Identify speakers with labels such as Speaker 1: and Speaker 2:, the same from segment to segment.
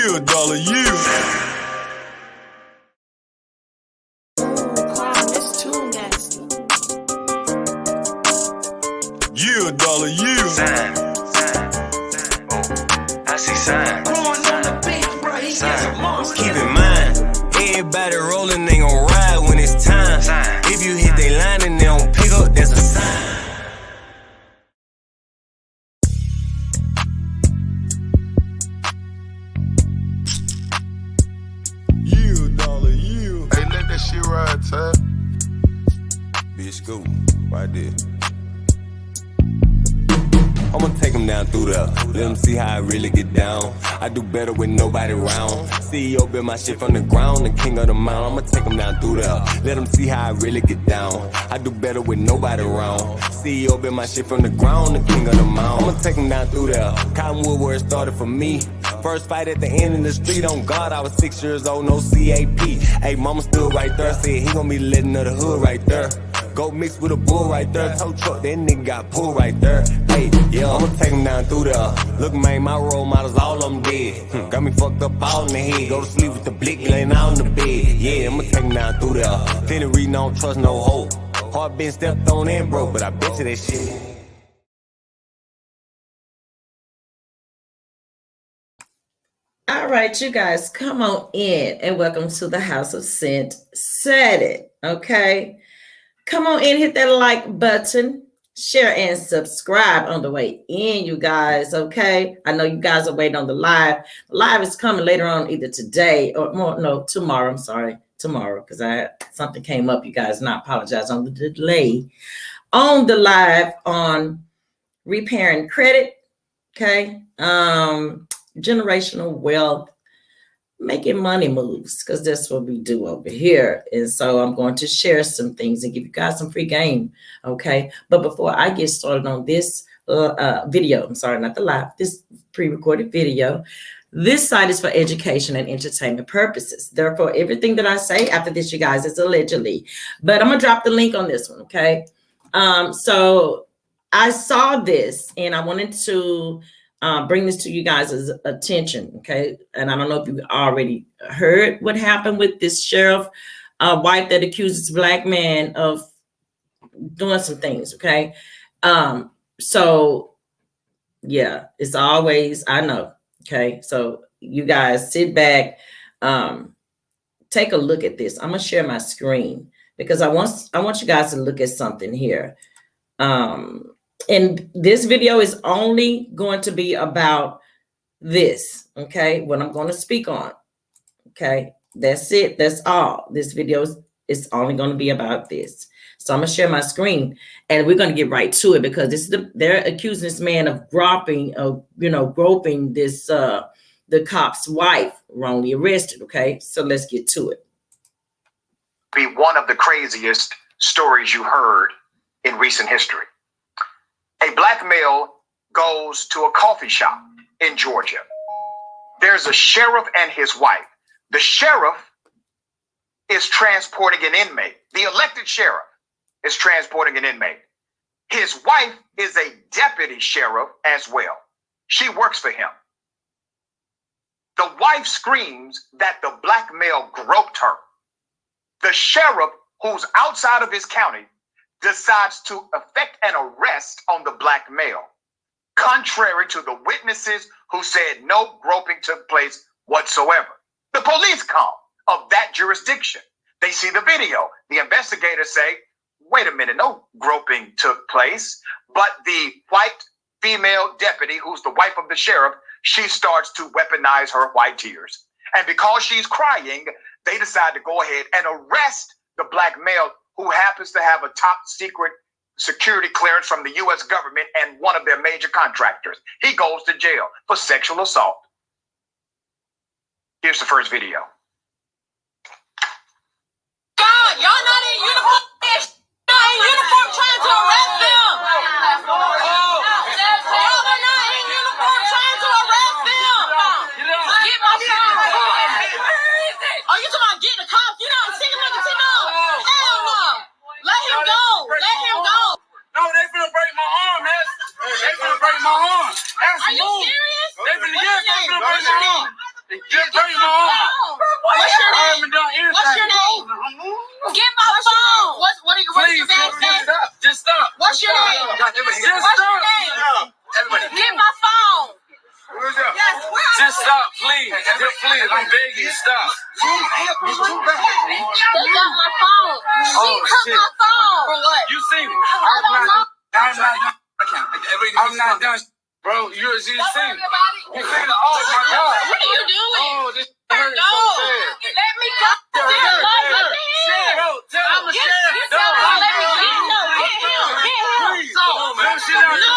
Speaker 1: You, dollar, you.
Speaker 2: It's too nasty.
Speaker 1: You, dollar, you.
Speaker 3: Sign. I see sign. Keep in mind, everybody rolling, they gon' ride when it's time. If you hit they line and they don't pick up, that's a sign.
Speaker 1: You, dollar, you.
Speaker 4: Hey, let that shit ride, Ty.
Speaker 3: Bitch, go right there. I'ma take them down through there. Let them see how I really get down. I do better with nobody around. CEO build my shit from the ground, the king of the mountain. I'ma take them down through there. Let them see how I really get down. I do better with nobody around. CEO build my shit from the ground, the king of the mountain. I'ma take them down through there. Cottonwood where it started for me. First fight at the end of the street, on God, I was 6 years old, no CAP. Hey, mama stood right there, said he gon' be the legend of the hood right there. Go mix with a bull right there. Tow truck, that nigga got pulled right there. Hey, yeah, I'ma take him down through there. Look, man, my role models, all of them dead. Got me fucked up all in the head. Go to sleep with the blick laying out on the bed. Yeah, I'ma take him down through there. Finna read, don't trust no hope. Heart been stepped on and broke, but I bet you that shit.
Speaker 2: All right, you guys, come on in and welcome to the house of CyntSaidIt. Okay, come on in, hit that like button, share and subscribe on the way in, you guys. Okay, I know you guys are waiting on the live. The live is coming later on, either today or more. No, tomorrow. I'm sorry, tomorrow, because something came up, you guys, and I apologize on the delay on the live on repairing credit. Okay, generational wealth, making money moves, because that's what we do over here. And so I'm going to share some things and give you guys some free game. Okay, but before I get started on this video, I'm sorry, not the live, this pre-recorded video, this site is for education and entertainment purposes. Therefore, everything that I say after this, you guys, is allegedly, but I'm gonna drop the link on this one. Okay, so I saw this and I wanted to bring this to you guys' attention, okay? And I don't know if you already heard what happened with this sheriff wife that accuses black man of doing some things, okay? So yeah, it's always, I know, okay? So you guys sit back, take a look at this. I'm gonna share my screen because I want you guys to look at something here. And this video is only going to be about this, okay? What I'm going to speak on, okay? That's it. That's all. This video is only going to be about this. So I'm going to share my screen, and we're going to get right to it because this is they're accusing this man of groping this the cop's wife, wrongly arrested. Okay, so let's get to it.
Speaker 5: Be one of the craziest stories you heard in recent history. A black male goes to a coffee shop in Georgia. There's a sheriff and his wife. The sheriff is transporting an inmate. The elected sheriff is transporting an inmate. His wife is a deputy sheriff as well. She works for him. The wife screams that the black male groped her. The sheriff, who's outside of his county, decides to effect an arrest on the black male, contrary to the witnesses who said no groping took place whatsoever. The police come of that jurisdiction. They see the video. The investigators say, wait a minute, no groping took place. But the white female deputy, who's the wife of the sheriff, she starts to weaponize her white tears. And because she's crying, they decide to go ahead and arrest the black male who happens to have a top secret security clearance from the U.S. government and one of their major contractors. He goes to jail for sexual assault. Here's the first video.
Speaker 6: God, y'all not in uniform. Not in uniform trying to arrest them. Y'all are not in uniform trying to arrest them. Get my son. Are you talking about getting a cop? You know, take him like a Hell no. Let him go. Let him go.
Speaker 7: No, they finna break my arm, They finna break my arm.
Speaker 6: Are you serious?
Speaker 7: They finna break my arm. Just break my arm.
Speaker 6: What's your
Speaker 7: I
Speaker 6: name?
Speaker 7: haven't done anything.
Speaker 6: What's your name? Get my phone. What are
Speaker 7: Please,
Speaker 6: your bad name?
Speaker 7: just stop.
Speaker 6: What's your name?
Speaker 7: Just
Speaker 6: What's your
Speaker 7: stop.
Speaker 6: name? Get my phone.
Speaker 7: Just stop, please. Just please. I'm begging you, stop.
Speaker 6: They got my phone. She took my phone. For what?
Speaker 7: You seen it.
Speaker 6: I don't know.
Speaker 7: I'm not done. Bro, you seen it. You seen it. Oh, my God.
Speaker 6: What are you doing?
Speaker 7: Oh, this hurt
Speaker 6: No.
Speaker 7: so bad.
Speaker 6: Let me go.
Speaker 7: Bro,
Speaker 6: Like, what the hell?
Speaker 7: Bro, tell him.
Speaker 6: Get him. Let me get him. Get him.
Speaker 7: Please. No, she not.
Speaker 6: No.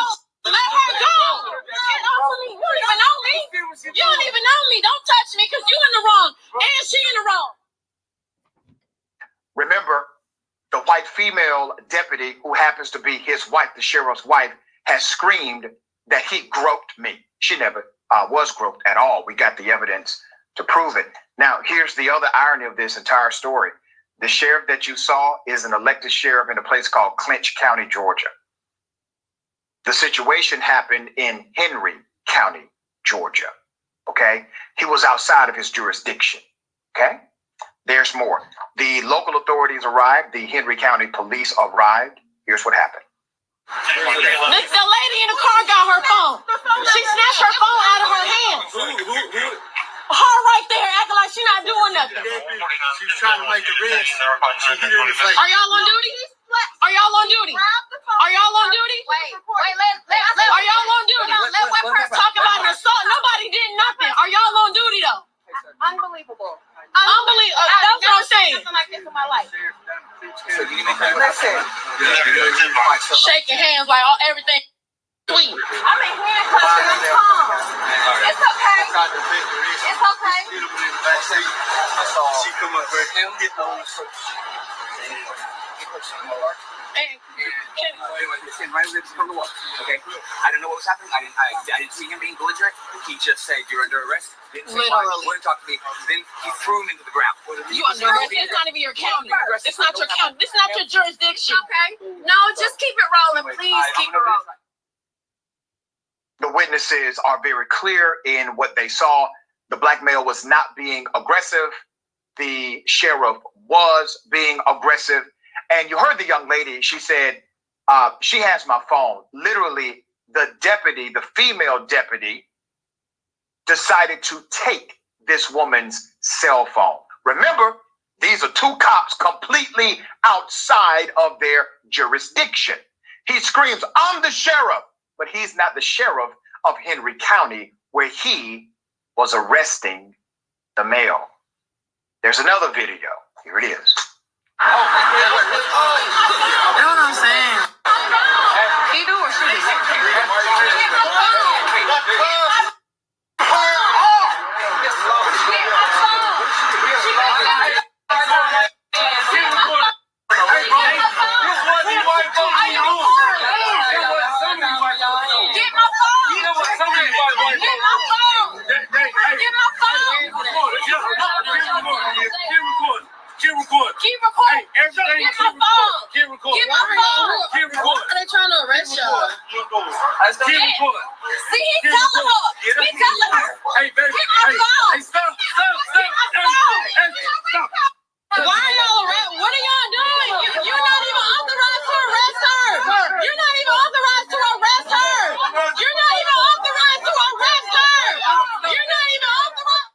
Speaker 6: Let her go. Get off of me. You don't even know me. You don't even know me. Don't touch me because you in the wrong. And she in the wrong.
Speaker 5: Remember, the white female deputy, who happens to be his wife, the sheriff's wife, has screamed that he groped me. She never was groped at all. We got the evidence to prove it. Now, here's the other irony of this entire story. The sheriff that you saw is an elected sheriff in a place called Clinch County, Georgia. The situation happened in Henry County, Georgia. Okay? He was outside of his jurisdiction. Okay? There's more. The local authorities arrived. The Henry County police arrived. Here's what happened.
Speaker 6: The lady in the car got her phone. She snatched her phone out of her hand. Her right there acting like she not doing nothing.
Speaker 7: She's trying to make the rest.
Speaker 6: Are y'all on duty? Are y'all on duty? Are y'all on duty? Wait, are y'all on duty? Let one person talk about an assault. Nobody did nothing. Are y'all on duty though? Unbelievable. That's what I'm saying. Like this in my life. Shaking hands like everything sweet. I'm in handcuffs and I'm calm. It's okay. It's okay.
Speaker 7: She come up right now.
Speaker 4: Okay, I don't know what was happening. I didn't see him being belligerent. He just said you're under arrest. Didn't say why. Wouldn't talk to me. Then he threw him into the ground.
Speaker 6: You under arrest? It's not even your county. It's not your county. This is not your jurisdiction. Okay. No, just keep it rolling, please. Keep it rolling.
Speaker 5: The witnesses are very clear in what they saw. The black male was not being aggressive. The sheriff was being aggressive. And you heard the young lady, she said, she has my phone. Literally, the deputy, the female deputy, decided to take this woman's cell phone. Remember, these are two cops completely outside of their jurisdiction. He screams, I'm the sheriff, but he's not the sheriff of Henry County, where he was arresting the male. There's another video. Here it is.
Speaker 6: You know what I'm saying? He do or she Keep recording.
Speaker 7: Everything.
Speaker 6: Get my phone.
Speaker 7: Keep recording.
Speaker 6: Get my phone.
Speaker 7: Keep recording.
Speaker 6: Why are they trying to arrest y'all?
Speaker 7: Keep recording.
Speaker 6: See, he's telling her. He's telling her.
Speaker 7: Hey, baby.
Speaker 6: Get my phone.
Speaker 7: Hey, stop.
Speaker 6: Get my phone.
Speaker 7: Stop.
Speaker 6: Why are y'all arrest? What are y'all doing? You're not even authorized to arrest her. You're not even authorized to arrest her. You're not even authorized to arrest her. You're not even authorized.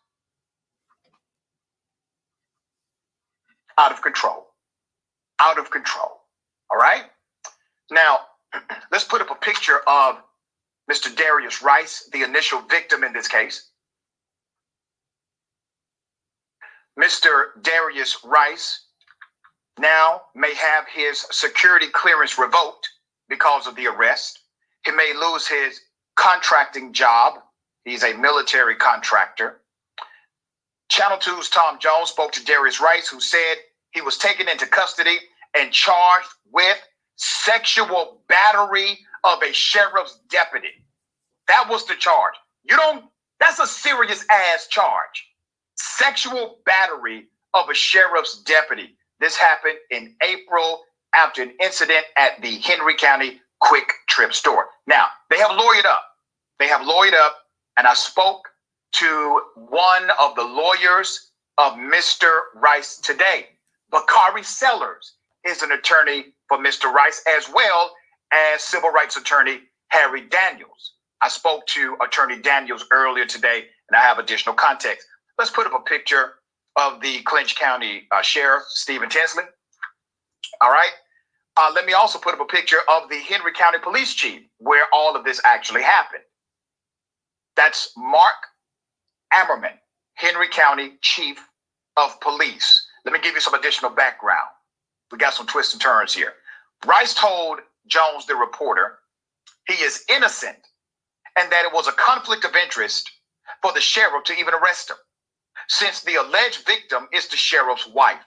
Speaker 5: Out of control. Out of control. All right? Now, let's put up a picture of Mr. Darius Rice, the initial victim in this case. Mr. Darius Rice now may have his security clearance revoked because of the arrest. He may lose his contracting job. He's a military contractor. Channel 2's Tom Jones spoke to Darius Rice, who said he was taken into custody and charged with sexual battery of a sheriff's deputy. That was the charge. That's a serious ass charge. Sexual battery of a sheriff's deputy. This happened in April after an incident at the Henry County Quick Trip store. Now, they have lawyered up. And I spoke to one of the lawyers of Mr. Rice today. Bakari Sellers is an attorney for Mr. Rice, as well as civil rights attorney Harry Daniels. I spoke to Attorney Daniels earlier today, and I have additional context. Let's put up a picture of the Clinch County Sheriff, Stephen Tinsley. All right. Let me also put up a picture of the Henry County Police Chief, where all of this actually happened. That's Mark Ammerman, Henry County Chief of Police. Let me give you some additional background. We got some twists and turns here. Rice told Jones, the reporter, he is innocent and that it was a conflict of interest for the sheriff to even arrest him, since the alleged victim is the sheriff's wife.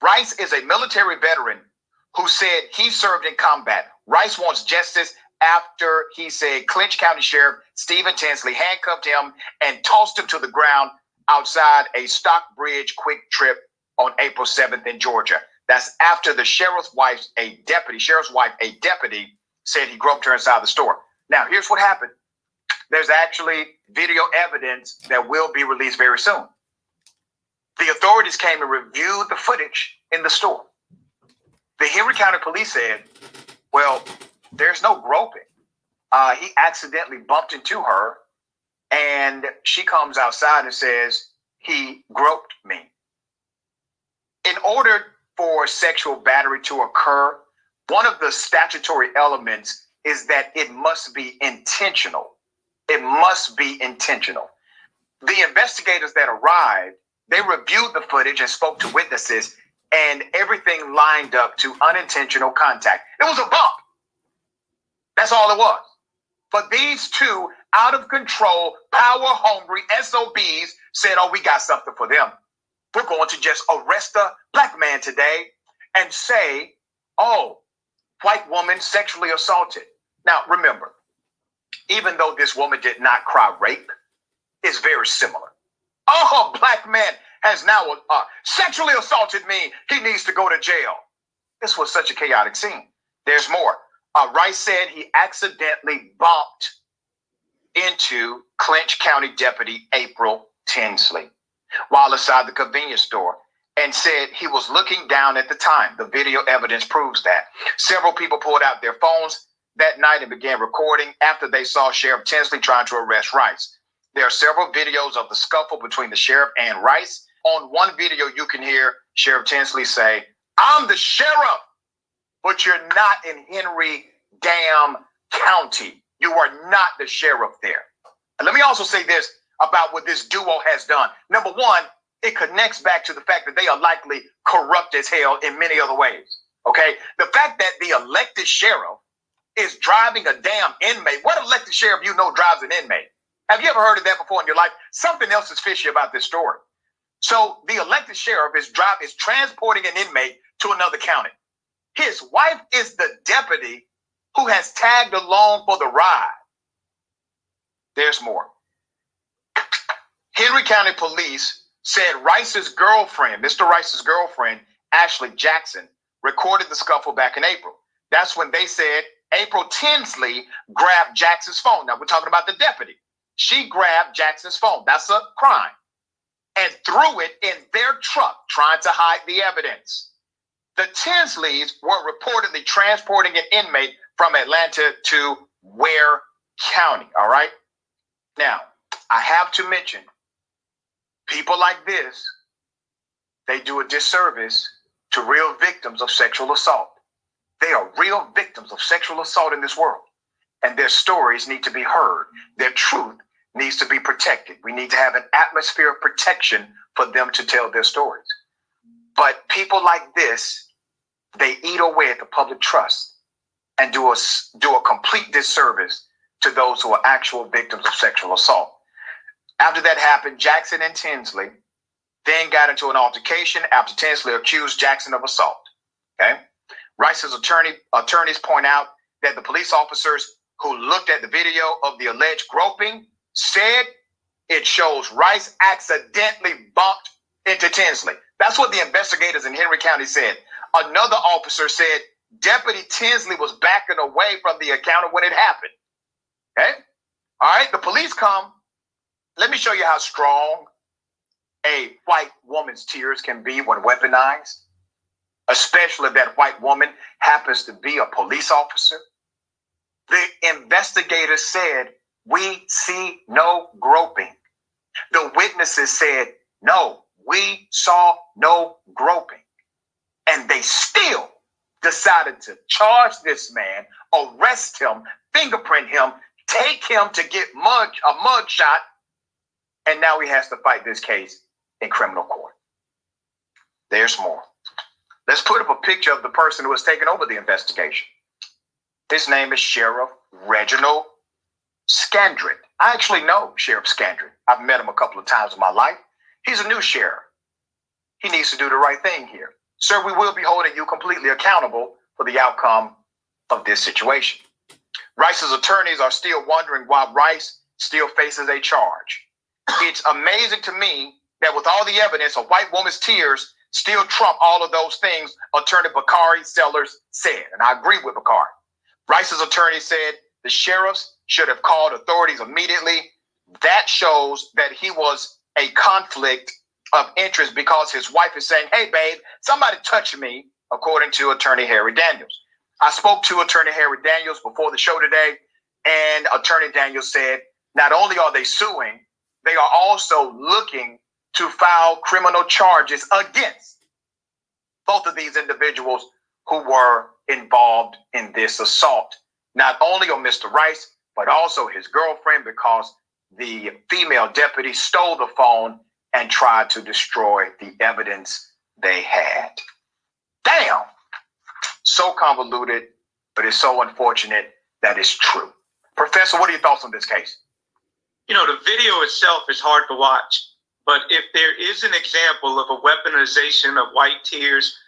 Speaker 5: Rice is a military veteran who said he served in combat. Rice wants justice after he said Clinch County Sheriff Stephen Tinsley handcuffed him and tossed him to the ground outside a Stockbridge Quick Trip on April 7th in Georgia. That's after the sheriff's wife, a deputy, said he groped her inside the store. Now, here's what happened. There's actually video evidence that will be released very soon. The authorities came and reviewed the footage in the store. The Henry County Police said, well, there's no groping. He accidentally bumped into her, and she comes outside and says, he groped me. In order for sexual battery to occur, one of the statutory elements is that it must be intentional. It must be intentional. The investigators that arrived, they reviewed the footage and spoke to witnesses, and everything lined up to unintentional contact. It was a bump. That's all it was. But these two out of control, power-hungry SOBs said, oh, we got something for them. We're going to just arrest a black man today and say, oh, white woman sexually assaulted. Now, remember, even though this woman did not cry rape, it's very similar. Oh, a black man has now sexually assaulted me. He needs to go to jail. This was such a chaotic scene. There's more. Rice said he accidentally bumped into Clinch County Deputy April Tinsley while inside the convenience store, and said he was looking down at the time. The video evidence proves that. Several people pulled out their phones that night and began recording after they saw Sheriff Tinsley trying to arrest Rice. There are several videos of the scuffle between the sheriff and Rice. On one video, you can hear Sheriff Tinsley say, I'm the sheriff, but you're not in Henry damn County. You are not the sheriff there. And let me also say this about what this duo has done. Number one, it connects back to the fact that they are likely corrupt as hell in many other ways. Okay? The fact that the elected sheriff is driving a damn inmate. What elected sheriff you know drives an inmate? Have you ever heard of that before in your life? Something else is fishy about this story. So the elected sheriff is transporting an inmate to another county. His wife is the deputy who has tagged along for the ride. There's more. Henry County Police said Rice's girlfriend, Mr. Rice's girlfriend, Ashley Jackson, recorded the scuffle back in April. That's when they said April Tinsley grabbed Jackson's phone. Now we're talking about the deputy. She grabbed Jackson's phone. That's a crime. And threw it in their truck, trying to hide the evidence. The Tinsleys were reportedly transporting an inmate from Atlanta to Ware County. All right. Now, I have to mention, people like this, they do a disservice to real victims of sexual assault. They are real victims of sexual assault in this world, and their stories need to be heard. Their truth needs to be protected. We need to have an atmosphere of protection for them to tell their stories. But people like this, they eat away at the public trust and do a complete disservice to those who are actual victims of sexual assault. After that happened, Jackson and Tinsley then got into an altercation after Tinsley accused Jackson of assault. Okay. Rice's attorneys point out that the police officers who looked at the video of the alleged groping said it shows Rice accidentally bumped into Tinsley. That's what the investigators in Henry County said. Another officer said Deputy Tinsley was backing away from the encounter when it happened. Okay? All right, the police come Let me show you how strong a white woman's tears can be when weaponized, especially if that white woman happens to be a police officer. The investigator said, "We see no groping." The witnesses said, "No, we saw no groping." And they still decided to charge this man, arrest him, fingerprint him, take him to get a mug shot, and now he has to fight this case in criminal court. There's more. Let's put up a picture of the person who has taken over the investigation. His name is Sheriff Reginald Scandrett. I actually know Sheriff Scandrett. I've met him a couple of times in my life. He's a new sheriff. He needs to do the right thing here. Sir, we will be holding you completely accountable for the outcome of this situation. Rice's attorneys are still wondering why Rice still faces a charge. It's amazing to me that with all the evidence, a white woman's tears still trump all of those things Attorney Bakari Sellers said. And I agree with Bakari. Rice's attorney said the sheriffs should have called authorities immediately. That shows that he was a conflict of interest because his wife is saying, "Hey, babe, somebody touched me," according to Attorney Harry Daniels. I spoke to Attorney Harry Daniels before the show today, and Attorney Daniels said not only are they suing, they are also looking to file criminal charges against both of these individuals who were involved in this assault, not only on Mr. Rice, but also his girlfriend, because the female deputy stole the phone and tried to destroy the evidence they had. Damn. So convoluted, but it's so unfortunate that it's true. Professor, what are your thoughts on this case?
Speaker 8: You know, the video itself is hard to watch, but if there is an example of a weaponization of white tears,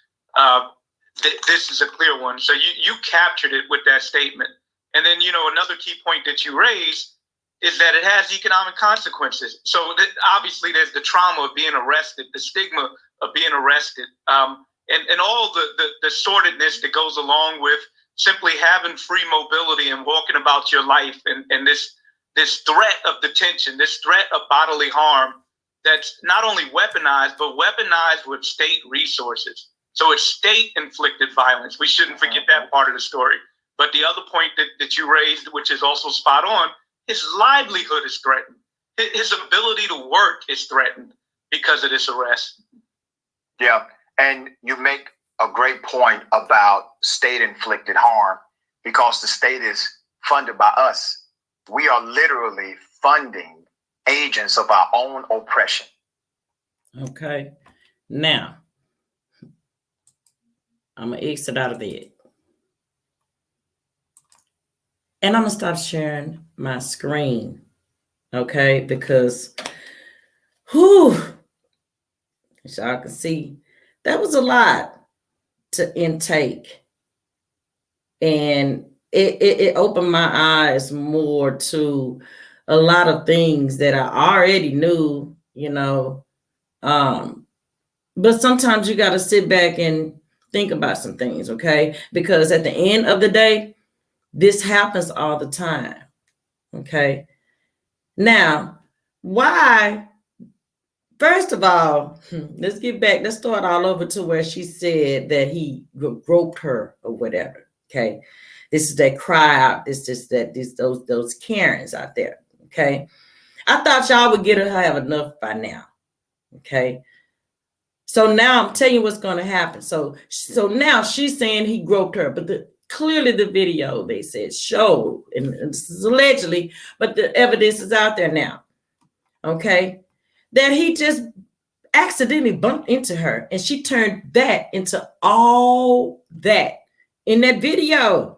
Speaker 8: this is a clear one. So you captured it with that statement. And then, you know, another key point that you raised is that it has economic consequences. So obviously there's the trauma of being arrested, the stigma of being arrested, and all the sordidness that goes along with simply having free mobility and walking about your life, and this threat of detention, this threat of bodily harm that's not only weaponized, but weaponized with state resources. So it's state-inflicted violence. We shouldn't forget that part of the story. But the other point that you raised, which is also spot on, his livelihood is threatened. His ability to work is threatened because of this arrest.
Speaker 5: Yeah, and you make a great point about state-inflicted harm because the state is funded by us. We are literally funding agents of our own oppression.
Speaker 2: Okay. Now, I'm going to exit out of it. And I'm going to stop sharing my screen. Okay? Because, as y'all can see, that was a lot to intake. And it opened my eyes more to a lot of things that I already knew, you know. But sometimes you got to sit back and think about some things, okay? Because at the end of the day, this happens all the time, okay? Now, why? First of all, let's get back. Let's start all over to where she said that he groped her or whatever, okay? This is that cry out. Those Karens out there, okay? I thought y'all would get her have enough by now, okay? So now I'm telling you what's going to happen. So now she's saying he groped her, but clearly the video, they said, showed, and this is allegedly, but the evidence is out there now, okay, that he just accidentally bumped into her, and she turned that into all that in that video.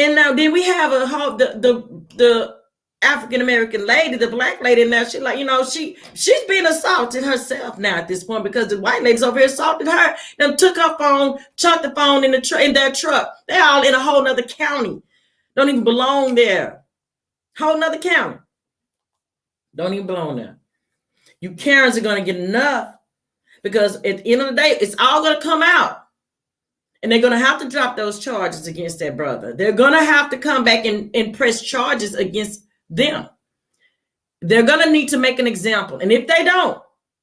Speaker 2: And now then we have the African-American lady, the black lady, now she's like, you know, she's being assaulted herself now at this point because the white lady's over here assaulted her. Them took her phone, chucked the phone in their truck. They're all in a whole nother county. Don't even belong there. Whole nother county. Don't even belong there. You Karens are going to get enough because at the end of the day, it's all going to come out. And they're going to have to drop those charges against their brother. They're going to have to come back and press charges against them. They're going to need to make an example. And if they don't,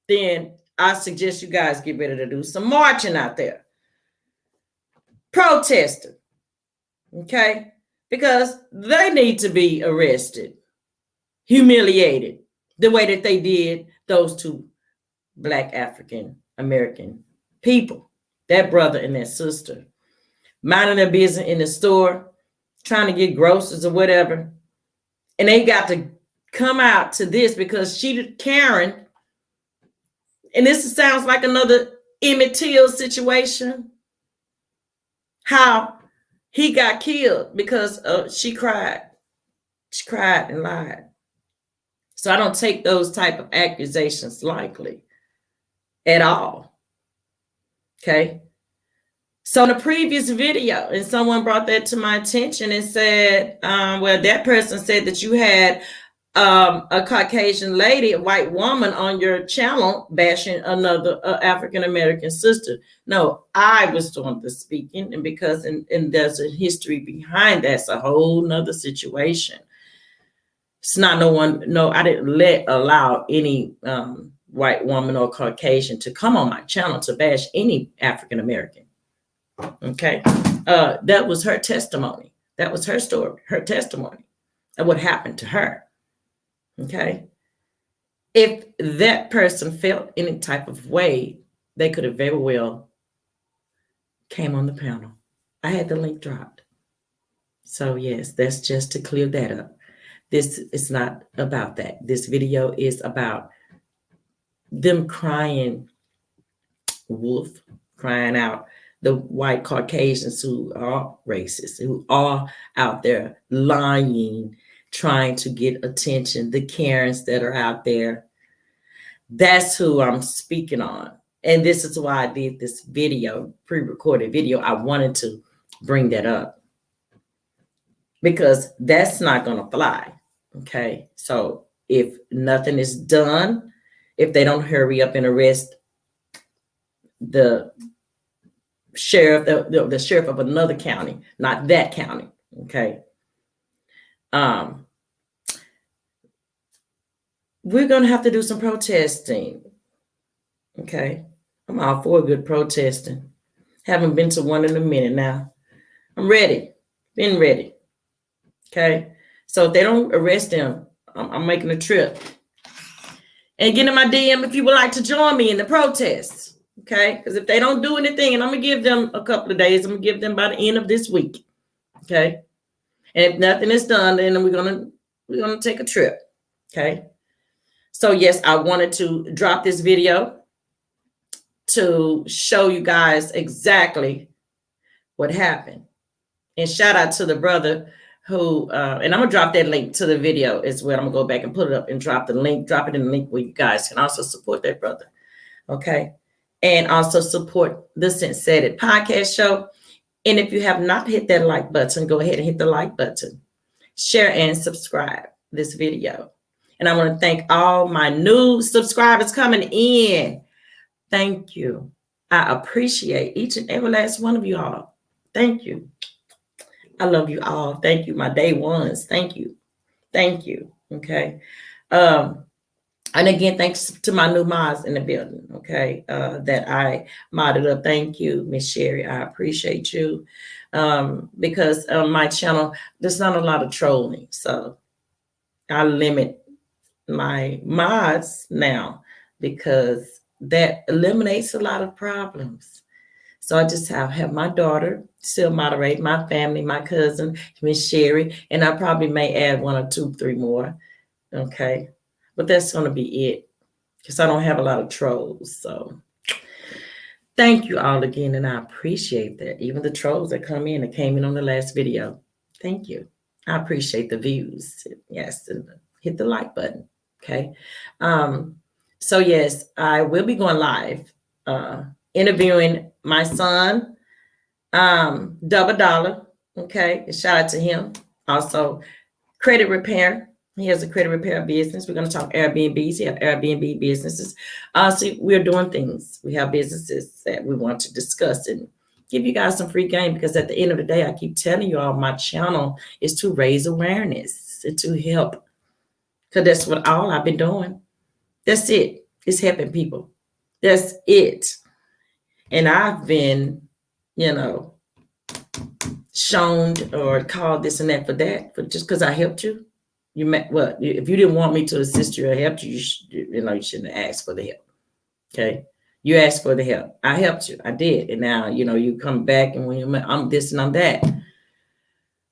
Speaker 2: then I suggest you guys get ready to do some marching out there. Protesting. Okay? Because they need to be arrested, humiliated, the way that they did those two Black African American people, that brother and that sister, minding their business in the store, trying to get groceries or whatever. And they got to come out to this because Karen, and this sounds like another Emmett Till situation, how he got killed because she cried. She cried and lied. So I don't take those type of accusations lightly at all. Okay. So in the previous video, and someone brought that to my attention and said, well, that person said that you had a Caucasian lady, a white woman on your channel bashing another African-American sister. No, I was doing the speaking, and because and there's a history behind that. It's a whole nother situation. It's not I didn't allow any white woman or Caucasian to come on my channel to bash any African-American. Okay. That was her testimony. That was her story, her testimony of what happened to her. Okay. If that person felt any type of way, they could have very well came on the panel. I had the link dropped. So yes, that's just to clear that up. This is not about that. This video is about them crying wolf, crying out the white Caucasians who are racist, who are out there lying, trying to get attention, the Karens that are out there. That's who I'm speaking on. And this is why I did this video, pre-recorded video. I wanted to bring that up because that's not going to fly. Okay. So if nothing is done, if they don't hurry up and arrest the sheriff, the sheriff of another county, not that county. Okay. We're going to have to do some protesting. Okay. I'm all for good protesting. Haven't been to one in a minute now. I'm ready. Been ready. Okay. So if they don't arrest them, I'm making a trip. And get in my DM if you would like to join me in the protests. Okay. Because if they don't do anything, and I'm going to give them a couple of days, I'm going to give them by the end of this week. Okay. And if nothing is done, then we're going to take a trip. Okay. So yes, I wanted to drop this video to show you guys exactly what happened. And shout out to the brother who, and I'm gonna drop that link to the video as well. I'm gonna go back and put it up and drop it in the link where you guys can also support that brother. Okay. And also support the CyntSaidIt podcast show. And if you have not hit that like button, go ahead and hit the like button, share and subscribe this video. And I want to thank all my new subscribers coming in. Thank you. I appreciate each and every last one of you all. Thank you. I love you all. Thank you. My day ones. Thank you. Thank you. Okay. And again, thanks to my new mods in the building. Okay. That I modded up. Thank you, Miss Sherry. I appreciate you. Because on my channel, there's not a lot of trolling. So I limit my mods now because that eliminates a lot of problems. So I just have my daughter still moderate, my family, my cousin, Miss Sherry, and I probably may add 1 or 2, 3 more. Okay. But that's going to be it because I don't have a lot of trolls. So thank you all again. And I appreciate that. Even the trolls that come in, that came in on the last video. Thank you. I appreciate the views. Yes. And hit the like button. Okay. So yes, I will be going live, interviewing my son, Double Dollar. Okay. And shout out to him. Also credit repair. He has a credit repair business. We're going to talk Airbnbs. He have Airbnb businesses. So we're doing things. We have businesses that we want to discuss and give you guys some free game because at the end of the day, I keep telling you all my channel is to raise awareness and to help because that's what all I've been doing. That's it. It's helping people. That's it. And I've been, you know, shown or called this and that for that, but just because I helped you. You met what? If you didn't want me to assist you or help you, you shouldn't have asked for the help. Okay, you asked for the help. I helped you. I did, and now you come back and when I'm this and I'm that.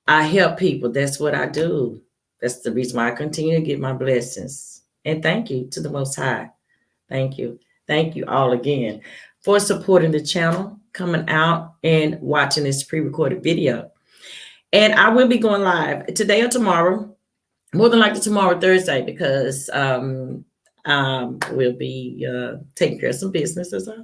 Speaker 2: I help people. That's what I do. That's the reason why I continue to give my blessings. And thank you to the Most High. Thank you. Thank you all again for supporting the channel, coming out and watching this pre-recorded video. And I will be going live today or tomorrow. More than likely tomorrow, Thursday, because we'll be taking care of some business as I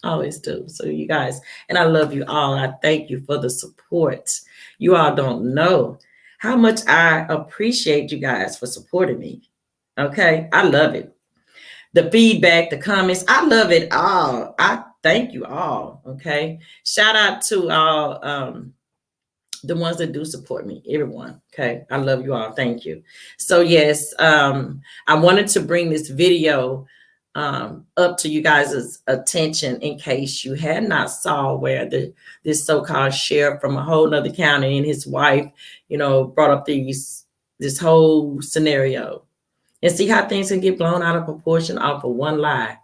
Speaker 2: always do. So you guys, and I love you all. I thank you for the support. You all don't know how much I appreciate you guys for supporting me. Okay, I love it. The feedback, the comments, I love it all. I thank you all. Okay, shout out to all the ones that do support me, everyone. Okay, I love you all. Thank you. So yes, I wanted to bring this video up to you guys' attention in case you had not saw where this so-called sheriff from a whole nother county and his wife, brought up this whole scenario, and see how things can get blown out of proportion off of one lie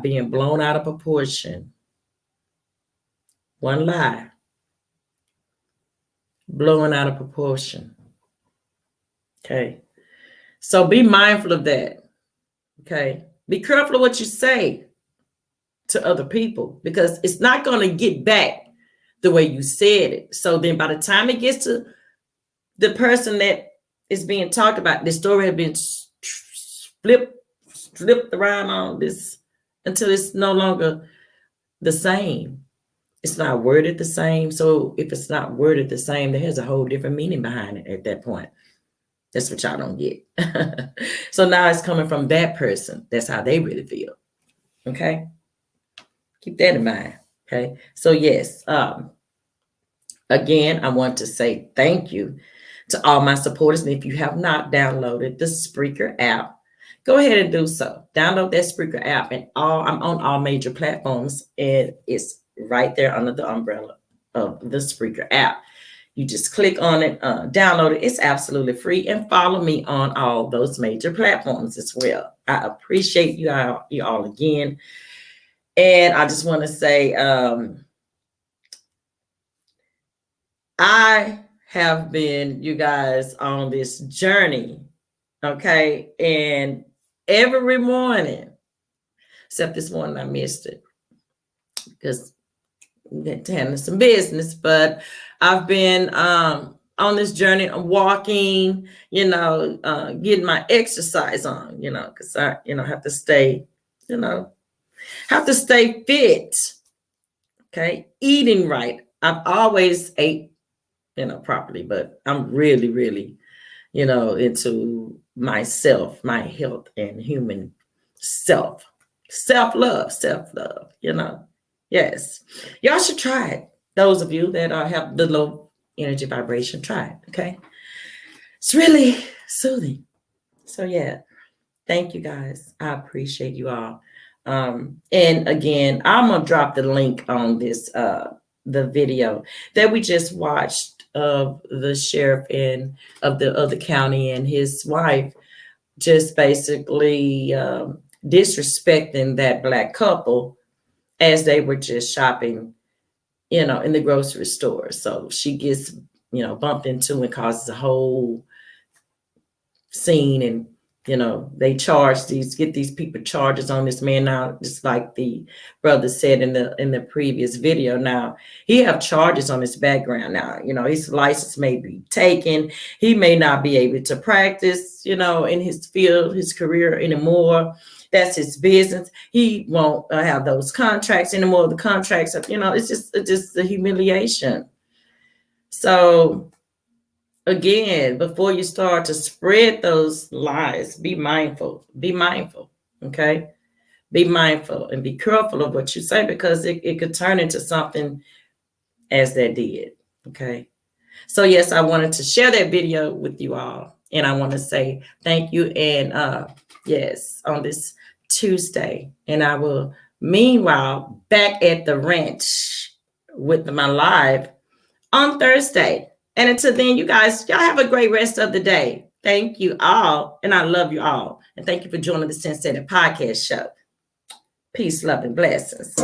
Speaker 2: being blown out of proportion. One lie blowing out of proportion. Okay. So be mindful of that. Okay. Be careful of what you say to other people, because it's not going to get back the way you said it. So then by the time it gets to the person that is being talked about, the story has been flipped around on this until it's no longer the same. It's not worded the same. So if it's not worded the same, there has a whole different meaning behind it at that point. That's what y'all don't get. So now it's coming from that person. That's how they really feel. Okay. Keep that in mind. Okay. So yes, again, I want to say thank you to all my supporters. And if you have not downloaded the Spreaker app, go ahead and do so. Download that Spreaker app, and I'm on all major platforms, and it's right there under the umbrella of the Spreaker app. You just click on it, download it. It's absolutely free, and follow me on all those major platforms as well. I appreciate you all again. And I just want to say, I have been, you guys, on this journey. Okay. And every morning, except this morning, I missed it because handling some business, but I've been on this journey of walking, getting my exercise on, because I, have to stay, fit. Okay. Eating right. I've always ate, properly, but I'm really, really, into myself, my health and human self-love, Yes, y'all should try it. Those of you that have the low energy vibration, try it. Okay, it's really soothing. So yeah, thank you guys. I appreciate you all. And again, I'm gonna drop the link on this the video that we just watched of the sheriff of the other county and his wife just basically disrespecting that Black couple as they were just shopping, in the grocery store. So she gets, bumped into and causes a whole scene. And, they get these people charges on this man now, just like the brother said in the previous video. Now, he have charges on his background now. His license may be taken. He may not be able to practice, in his field, his career anymore. That's his business. He won't have those contracts anymore. The contracts, it's just the humiliation. So again, before you start to spread those lies, be mindful. Be mindful. Okay. Be mindful and be careful of what you say, because it could turn into something as that did. Okay. So yes, I wanted to share that video with you all. And I want to say thank you. And yes, on this Tuesday. And I will, meanwhile, back at the ranch with my live on Thursday. And until then, you guys, y'all have a great rest of the day. Thank you all. And I love you all. And thank you for joining the CyntSaidIt podcast show. Peace, love, and blessings.